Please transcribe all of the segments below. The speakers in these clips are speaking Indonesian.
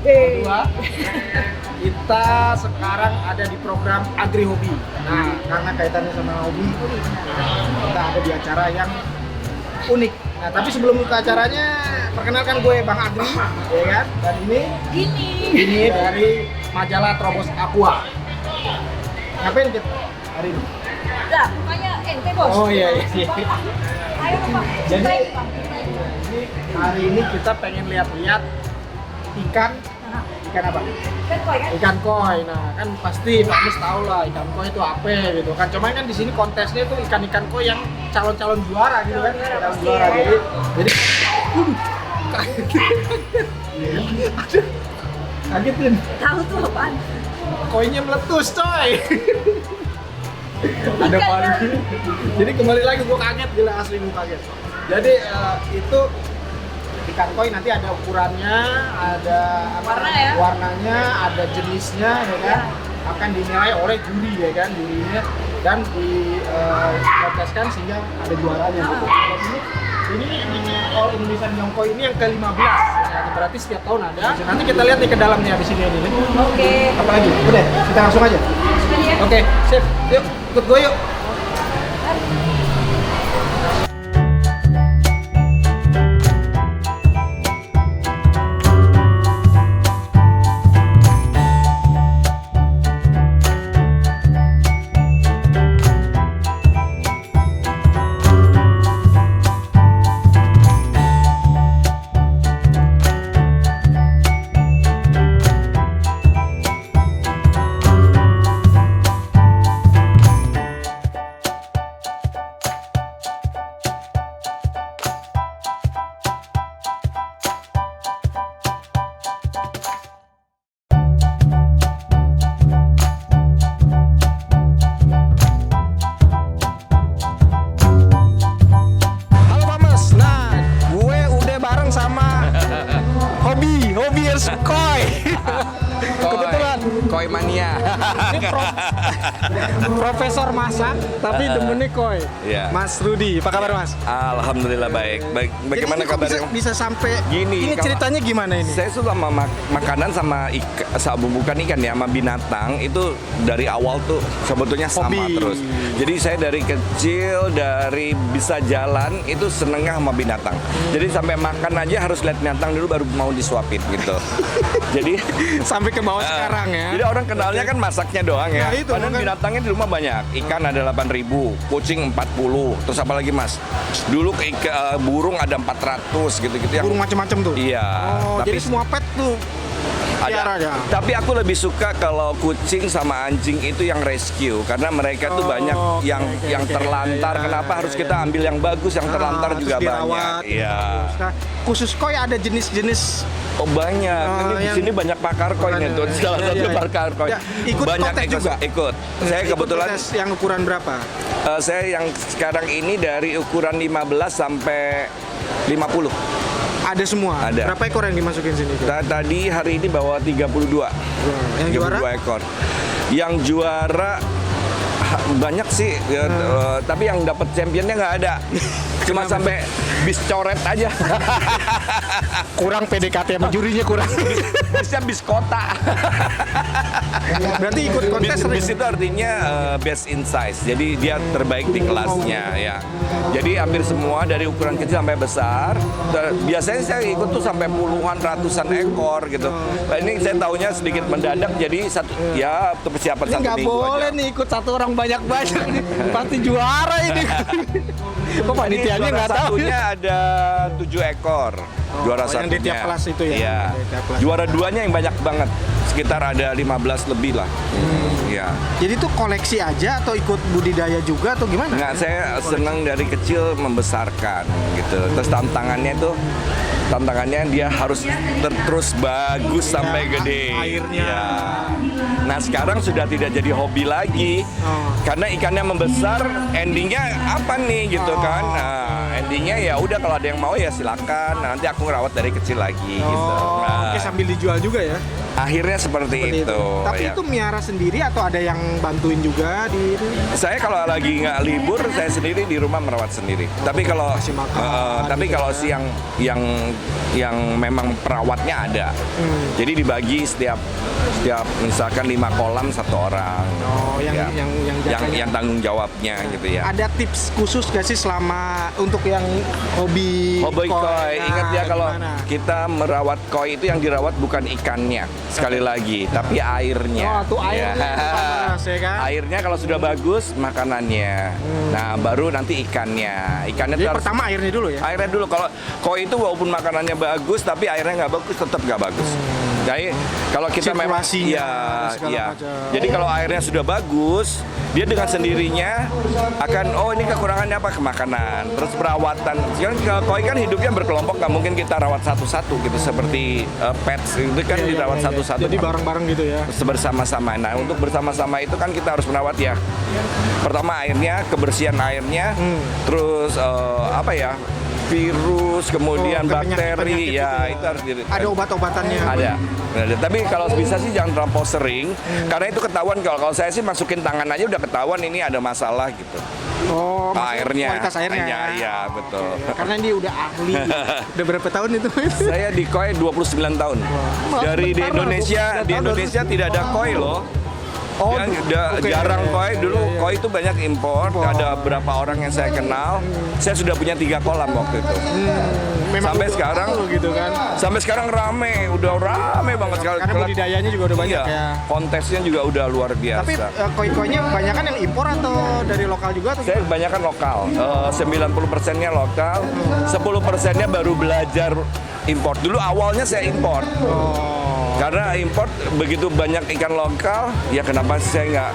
Kedua, kita sekarang ada di program Agri Hobi. Nah, karena kaitannya sama hobi, kita ada di acara yang unik. Nah, tapi sebelum ke acaranya, perkenalkan gue Bang Agri, ya kan? Dan ini dari majalah Trobos Aqua. Ngapain kita hari ini? Lah, bukannya ente bos. Oh iya. Ayo Bang. Jadi ini hari ini kita pengen lihat-lihat ikan apa? Kan koi kan? Ikan koi. Nah, kan pasti Pak Mus tahu lah ikan koi itu apa gitu kan. Cuman kan di sini kontesnya itu ikan-ikan koi yang calon-calon juara gitu kan. Calon juara. Jadi kagetin. Tahu tuh apaan? Koinnya meletus, coy. Ada paling. Jadi kembali lagi gue kaget, gila asli gue kaget. Jadi itu ikan koi nanti ada ukurannya, ada Warna ya? warnanya, ada jenisnya, ya kan? Akan dinilai oleh juri, ya kan? Jurinya dan dikonteskan sehingga ada juaranya. Gitu. Dan ini All Indonesian Young Koi ini yang ke-15. Nah, berarti setiap tahun ada. Nanti kita lihat nih ke dalamnya di sini ini. Oke. Apa lagi? Udah, kita langsung aja. Sebenarnya. Oke, sip. Yuk, ikut gue yuk. Halo Pak Mas, nah gue udah bareng sama Hobiers Koi. Kebetulan Koi mania. ini profesor masak tapi demennya koi. Iya. Mas Rudi, apa kabar Mas? Alhamdulillah baik. Bagaimana Jadi kok kabarnya? bisa sampai Gini, ini kalau- ceritanya gimana ini? Saya suka sama makanan sama bukan ikan ya, sama binatang itu dari awal tuh sebetulnya sama Hobi. terus. Jadi saya dari kecil, dari bisa jalan itu senengnya sama binatang. Jadi sampai makan aja harus lihat binatang dulu baru mau disuapin gitu. Jadi Sampai ke bawah sekarang ya. Jadi orang kenalnya kan masaknya doang ya. Nah, itu, Padahal makanya. binatangnya di rumah banyak. Ikan ada 8.000, kucing 40. Terus apa lagi Mas? Dulu burung ada 400 gitu-gitu yang. Burung macam-macam tuh. Iya. Oh, jadi semua pet tuh piara ya? Tapi aku lebih suka kalau kucing sama anjing itu yang rescue karena mereka tuh banyak yang oke, terlantar. iya, Kenapa harus iya, kita ambil yang bagus, yang terlantar terus juga dirawat, banyak. Iya. Nah, khusus koi ada jenis-jenis Oh banyak. Ini di yang- sini banyak pakar koi nih tuh. Salah Iya, satu iya. pakar koi. Ya, ikut banyak kontes juga? Ikut. Saya Ikut kebetulan kontes yang ukuran berapa? saya yang sekarang ini dari ukuran 15 sampai 50. Ada semua. Ada. Berapa ekor yang dimasukin sini? Tadi hari ini bawa 32. Yang juara? 32 ekor. Yang juara banyak sih, ya, tapi yang dapat championnya nggak ada. Cuma sampai bis coret aja. Kurang PDKT sama jurinya kurang. Bisnya bis kota. Berarti ikut kontes Bis, sering. bis itu artinya best in size. Jadi dia terbaik di kelasnya ya. Jadi hampir semua dari ukuran kecil sampai besar. Biasanya saya ikut tuh sampai puluhan ratusan ekor gitu. Nah, ini saya tahunya sedikit mendadak jadi ya persiapan Ini satu nggak minggu boleh aja. nih ikut satu orang banyak-banyak nih. Pasti juara ini. Kok panitianya nggak tahu ya? Satunya ada 7 ekor. Juara yang satunya. di tiap kelas itu ya? Iya. Di tiap kelas. Juara duanya yang banyak banget. Sekitar ada 15 lebih lah. Iya. Jadi tuh koleksi aja atau ikut budidaya juga atau gimana? Nggak, saya senang dari kecil membesarkan gitu. Terus tantangannya dia harus terus bagus sampai gede. airnya. Iya. Nah sekarang sudah tidak jadi hobi lagi karena ikannya membesar. Endingnya apa nih gitu kan? Nah, endingnya ya udah kalau ada yang mau ya silakan. Nah, nanti aku ngerawat dari kecil lagi gitu. Oh, Nah, oke sambil dijual juga ya? Akhirnya seperti itu. Tapi ya. itu miara sendiri atau ada yang bantuin juga di Saya kalau lagi nggak libur, saya sendiri di rumah merawat sendiri. Tapi kalau kasih makan, tapi gitu kalau ya. si yang memang perawatnya ada. Jadi dibagi setiap misalkan 5 kolam 1 orang. Oh, yang Ya. jaganya. yang tanggung jawabnya gitu ya. Ada tips khusus gak sih selama untuk yang hobi Koi. Ingat ya kalau gimana? kita merawat koi itu yang dirawat bukan ikannya sekali lagi, tapi airnya. Oh, tuh airnya panas, ya kan? Airnya kalau sudah bagus makanannya. Nah, baru nanti ikannya. Ikannya Jadi tuh harus pertama airnya dulu ya? airnya dulu. Kalau koi itu walaupun makanannya bagus tapi airnya nggak bagus, tetap nggak bagus. Jadi kalau kita memang Sirkulasinya, segala ya. macam. Jadi kalau airnya sudah bagus, dia dengan sendirinya akan ini kekurangannya apa, kemakanan, terus perawatan. Sekarang koi kan hidupnya berkelompok, nggak mungkin kita rawat satu-satu gitu seperti pets itu kan Iya, dirawat iya, iya. satu-satu. Jadi bareng-bareng gitu ya? Bersama-sama. Nah, untuk bersama-sama itu kan kita harus merawat ya. Pertama airnya, kebersihan airnya, terus apa ya? Virus, kemudian penyakit-penyakit bakteri, ya gitu ya. itu harus Ada obat-obatannya? ada. Tapi kalau bisa sih jangan terlampau sering, karena itu ketahuan. Kalau saya sih masukin tangan aja udah ketahuan ini ada masalah gitu. Oh, maksudnya Airnya, kualitas airnya. iya betul. Karena dia udah ahli. Udah berapa tahun itu? Saya di koi 29 tahun. Dari di Bentar lah, Indonesia tidak ada koi loh. Oh, Ya, udah oke. jarang koi. Dulu Iya, iya. koi itu banyak impor. Impor. Ada beberapa orang yang saya kenal. Saya sudah punya 3 kolam waktu itu. Memang Sampai udah sekarang full gitu kan? Sampai sekarang udah rame banget sekali. Karena budidayanya juga udah banyak Iya, ya. kontesnya juga udah luar biasa. Tapi koi-koinya kebanyakan yang impor atau dari lokal juga atau Saya kebanyakan lokal, 90%-nya lokal, 10%-nya baru belajar import. Dulu awalnya saya import, karena import begitu banyak ikan lokal, ya kenapa saya nggak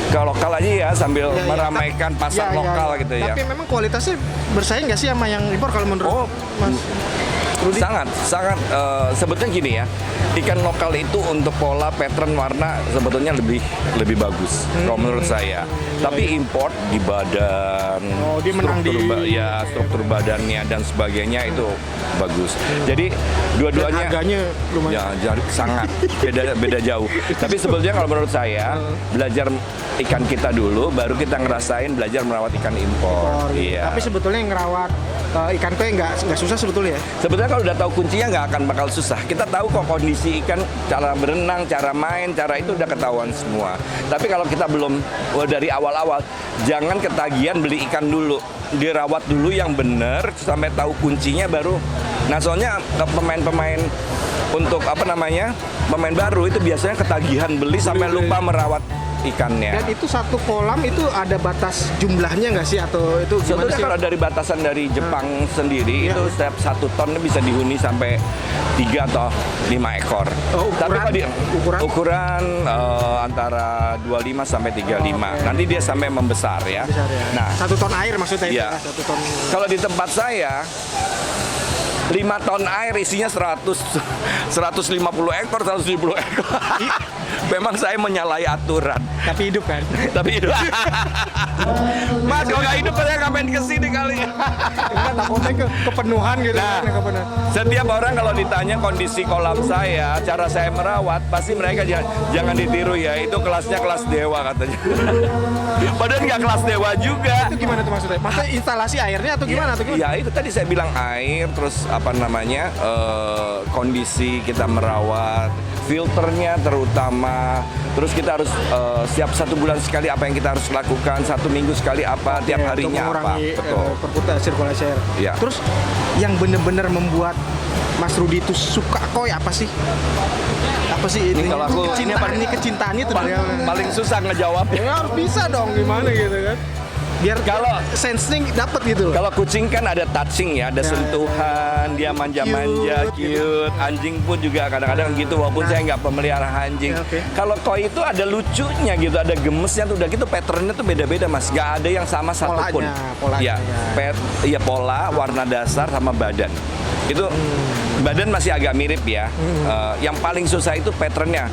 ke lokal aja ya sambil Iya, iya. meramaikan pasar Iya, iya, lokal iya. gitu ya. Tapi memang kualitasnya bersaing nggak sih sama yang impor kalau menurut Oh, Mas Rudi? Sangat sebetulnya gini ya, ikan lokal itu untuk pola, pattern, warna sebetulnya lebih bagus kalau menurut saya. Tapi import di badan, Oh, dia menang struktur badannya dan sebagainya itu bagus. Jadi Dan dua-duanya harganya lumayan. ya sangat beda jauh. Tapi sebetulnya kalau menurut saya belajar ikan kita dulu, baru kita ngerasain belajar merawat ikan impor. Iya. Tapi sebetulnya yang ngerawat ikan koi nggak susah sebetulnya ya? Sebetulnya kalau udah tahu kuncinya nggak akan bakal susah. Kita tahu kok kondisi ikan, cara berenang, cara main, cara itu udah ketahuan semua. Tapi kalau kita belum dari awal-awal, jangan ketagihan beli ikan dulu. Dirawat dulu yang benar sampai tahu kuncinya baru. Nah soalnya pemain-pemain untuk pemain baru itu biasanya ketagihan beli sampai lupa merawat ikannya. Dan itu satu kolam itu ada batas jumlahnya nggak sih atau itu gimana Sebetulnya sih? kalau dari batasan dari Jepang sendiri Iya. itu setiap 1 ton bisa dihuni sampai 3 atau 5 ekor. Oh, Tapi kalau ukuran? antara 25 sampai 35. Nanti dia sampai membesar ya. Besar ya. Nah, 1 ton air maksudnya itu Iya. ya, 1 ton. kalau di tempat saya 5 ton air isinya 150 ekor, 170 ekor. Memang saya menyalahi aturan. Tapi hidup kan? Tapi hidup. Mas, kalau nggak hidup saya ngapain kesini kali. Enggak, takutnya kepenuhan gitu Nah, kan, kepenuhan. setiap orang kalau ditanya kondisi kolam saya, cara saya merawat, pasti mereka jangan ditiru ya. Itu kelasnya kelas dewa katanya. Padahal nggak kelas dewa juga. Itu gimana tuh maksudnya? Maksudnya instalasi airnya atau gimana? Atau gimana? Ya itu tadi saya bilang air, terus kondisi kita merawat, filternya terutama, terus kita harus setiap 1 bulan sekali apa yang kita harus lakukan, 1 minggu sekali apa, tiap Ya, harinya untuk apa, mengurangi, betul. sirkulasi air. Iya. Terus yang bener-bener membuat Mas Rudi itu suka koi apa sih? Apa sih Ini kalau aku- kecintaan itu Paling susah ngejawab. Ya harus bisa dong gimana gitu kan. Biar Kalau- sensing dapat gitu loh. Kalau kucing kan ada touching ya, ada Ya, sentuhan, dia manja-manja, Cute, gitu. cute. Anjing pun juga kadang-kadang gitu, walaupun saya nggak pemelihara anjing. Ya, oke. Kalau koi itu ada lucunya gitu, ada gemesnya tuh, udah gitu patternnya tuh beda-beda mas, nggak ada yang sama satupun. Polanya, Ya, pola, warna dasar sama badan. Itu badan masih agak mirip ya. Yang paling susah itu patternnya.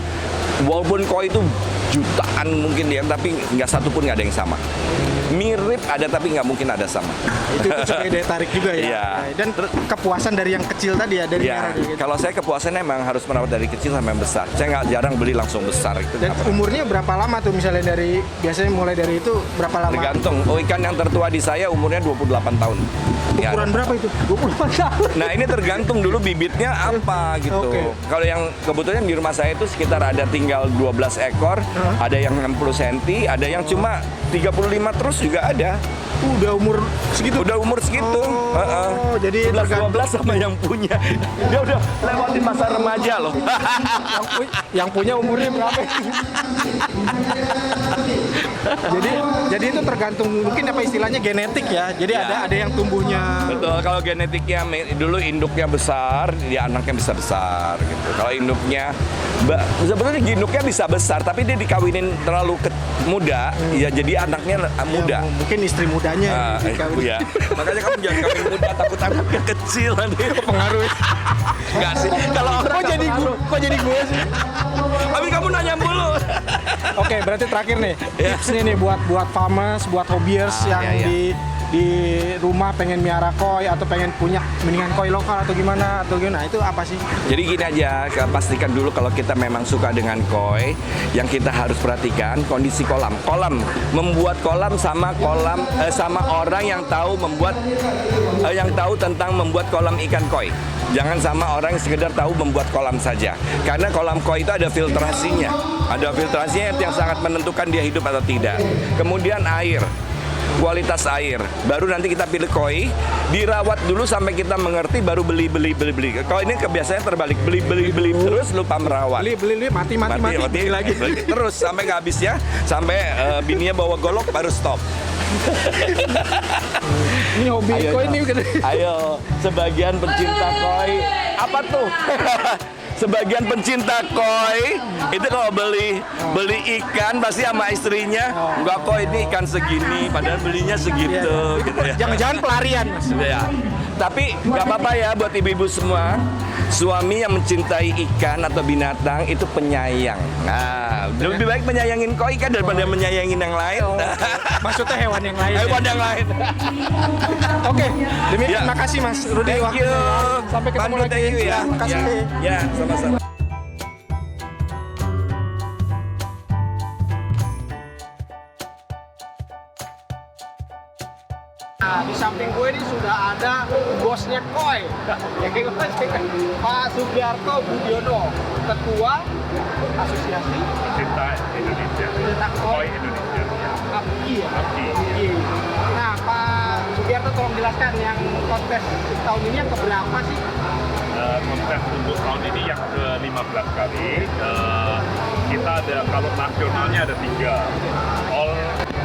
Walaupun koi itu jutaan mungkin ya, tapi nggak satupun nggak ada yang sama. Mirip ada tapi nggak mungkin ada sama. Itu sebagai daya tarik juga ya. Iya. Dan kepuasan dari yang kecil tadi ya, dari Ya, merah gitu. kalau saya kepuasannya emang harus merawat dari kecil sampai besar. Saya nggak jarang beli langsung besar itu. Dan umurnya berapa lama tuh misalnya biasanya mulai dari itu berapa lama? Tergantung. Oh, ikan yang tertua di saya umurnya 28 tahun. Ya. Ukuran berapa itu? 28 tahun. Nah, ini tergantung dulu bibitnya apa gitu. Oke. Kalau yang kebetulan di rumah saya itu sekitar ada tinggal 12 ekor, ada yang 60 cm, ada yang cuma 35 terus juga ada. Udah umur segitu. Udah umur segitu. Oh, jadi 11-12 sama yang punya. Dia udah lewatin masa remaja loh. yang punya umurnya berapa? jadi itu tergantung mungkin apa istilahnya genetik ya. Jadi Ya. ada yang tumbuhnya. Betul, kalau genetiknya dulu induknya besar, dia anaknya bisa besar gitu. Kalau induknya sebenarnya induknya bisa besar, tapi dia dikawinin terlalu muda, ya jadi anaknya muda. Ya, mungkin istri mudanya dikawin. Ya. Makanya kamu jangan kawin muda, takut anaknya kecil nanti. Pengaruh. Enggak sih. Kalau orang Kok jadi gue sih? tapi kamu nanya mulu. Oke, berarti terakhir nih tipsnya nih buat farmers, buat hobiers yang iya. di rumah pengen miara koi atau pengen punya mendingan koi lokal atau gimana itu apa sih? Jadi gini aja, pastikan dulu kalau kita memang suka dengan koi, yang kita harus perhatikan kondisi kolam. Membuat kolam sama orang yang tahu yang tahu tentang membuat kolam ikan koi. Jangan sama orang yang sekedar tahu membuat kolam saja. Karena kolam koi itu ada filtrasinya. Ada filtrasinya yang sangat menentukan dia hidup atau tidak. Kemudian air. Kualitas air, baru nanti kita pilih koi, dirawat dulu sampai kita mengerti, baru beli. Kalau ini kebiasaannya terbalik, beli terus lupa merawat. Beli mati lagi. Beli terus sampai nggak habis ya, sampai bininya bawa golok baru stop. Ini hobi koi ini. Ayo, sebagian pencinta koi, apa tuh? Sebagian pencinta koi itu kalau beli ikan pasti sama istrinya, enggak kok ini ikan segini, padahal belinya segitu gitu ya. Jangan-jangan pelarian, Mas. Ya. Tapi nggak apa-apa ya buat ibu-ibu semua. Suami yang mencintai ikan atau binatang itu penyayang. Nah, lebih baik menyayangin koi kan daripada menyayangin yang lain. Maksudnya hewan yang lain. Hewan yang lain. Oke, demikian. Ya. Terima kasih Mas Rudi. Thank you. Sampai ketemu Pandu, lagi. thank you ya. Terima kasih. Ya, sama-sama. Nah, di samping gue ini sudah ada bosnya koi. Pak Sugiarto Budiono, Ketua Asosiasi Pecinta Indonesia, Pecinta Koi Koi Indonesia. API ya? API. API. Nah, Pak Sugiarto tolong jelaskan yang kontes tahun ini yang keberapa sih? Kontes untuk tahun ini yang ke-15 kali. Kita ada, kalau nasionalnya ada 3. All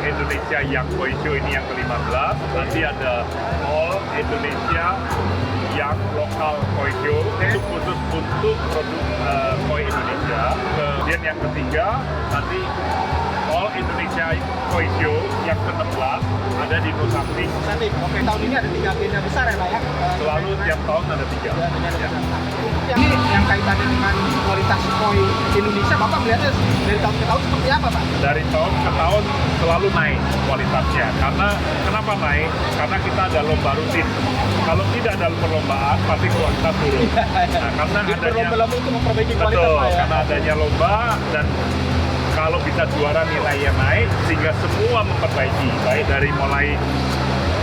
Indonesia Young Koi Show ini yang ke-15. Nanti ada All Indonesia Young Local Koi Show, itu khusus untuk produk koi Indonesia. Kemudian yang ketiga, nanti All Indonesia Koi Show yang ke-16 ada di Nusantara. Nanti, oke, tahun ini ada 3 agenda besar ya Pak ya? Selalu tiap tahun ada 3. Yang kaitannya dengan kualitas koi Indonesia, Bapak melihatnya dari tahun ke tahun seperti apa Pak? Dari tahun ke tahun selalu naik kualitasnya. Karena kenapa naik? Karena kita ada lomba rutin. Kalau tidak ada perlombaan, pasti kualitas turun. Nah, karena adanya Lomba-lomba itu memperbaiki kualitas betul, Pak ya? karena adanya lomba dan kalau bisa juara nilainya naik sehingga semua memperbaiki, baik dari mulai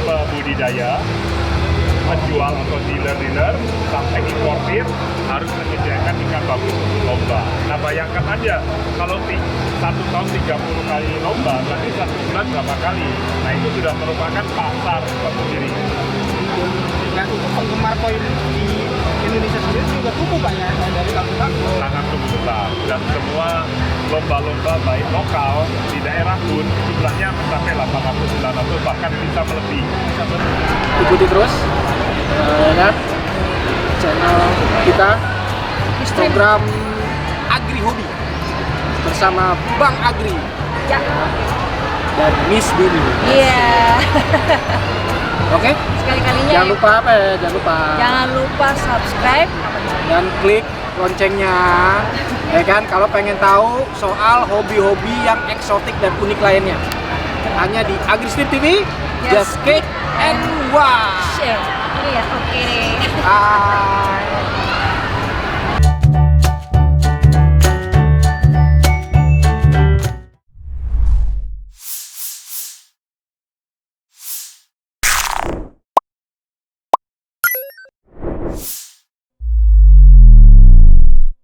pembudidaya, penjual atau dealer-dealer sampai importir harus menyediakan ikan bagus untuk lomba. Nah bayangkan aja kalau satu tahun 30 kali lomba, berarti satu bulan berapa kali? Nah itu sudah merupakan pasar tersendiri. Dan untuk penggemar koi di Indonesia sendiri juga tumbuh Pak ya dari tahun ke tahun. Sangat besar dan semua lomba-lomba baik lokal di daerah pun jumlahnya mencapai 800-900 bahkan bisa melebihi. Ikuti terus kan channel kita program Agri Hobi bersama Bang Agri Ya. dan Miss Dini. Iya. Oke? Sekali-kalinya Jangan ya. lupa apa ya? Jangan lupa subscribe. Dan klik loncengnya. Ya kan kalau pengen tahu soal hobi-hobi yang eksotik dan unik lainnya. hanya di AgriStreet TV, Yes. Just Cake and Wah. Share. Iya, oke. Ah.